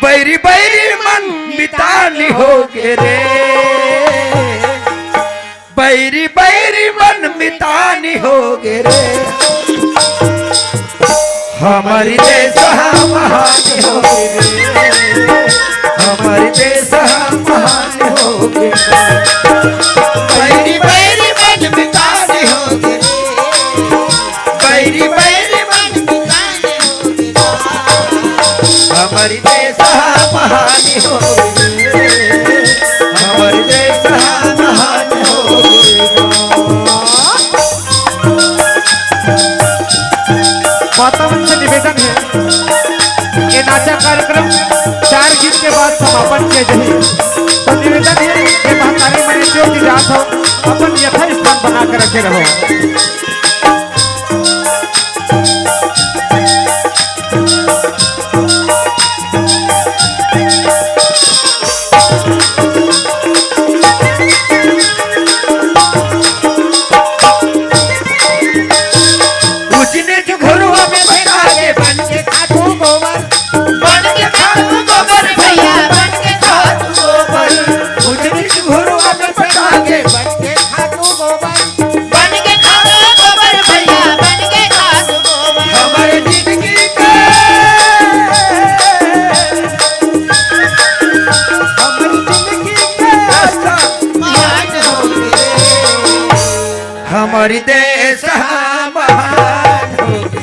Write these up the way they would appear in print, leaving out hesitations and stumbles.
बैरी बैरी मन मितानी होगे रे, बैरी बैरी मन मितानी होगे रे, हमारी देश महान होगे रे, हमारी देश महान होगे रे, बैरी बैरी मन मितानी होगे रे, बैरी बैरी मन मितानी होगे रे, हमारी देश महान होगे रे, हमारी देश महान होगे रे। मातावन से निवेदन है ये नाचा कार्यक्रम 4 गीत के बाद समापन किया जाए, तो निवेदन है कि महतारी मरी जो की जात हो अपन यथा स्थान बना कर रखे रहो। हमारी देश महान होगी,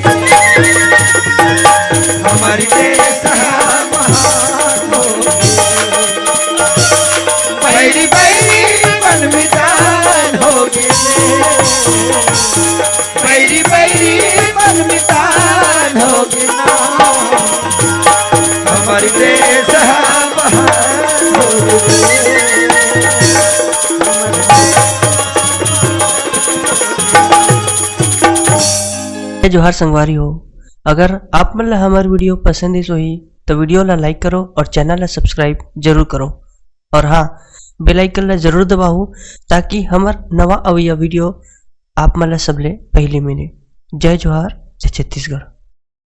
हमारी देश महान होगी, बैरी बैरी मन मितान होगी, बैरी बैरी मन मितान होगी ना, हमारी देश महान होगी। जोहार संगवारी हो, अगर आप मन ला हमार वीडियो पसंद ही सोही तो वीडियो ला लाइक करो और चैनल ला सब्सक्राइब जरूर करो, और हाँ बेल आइकन ला जरूर दबाओ ताकि हमार नवा अवैया वीडियो आप मन ला सबले पहले मिले। जय जोहार, जय छत्तीसगढ़।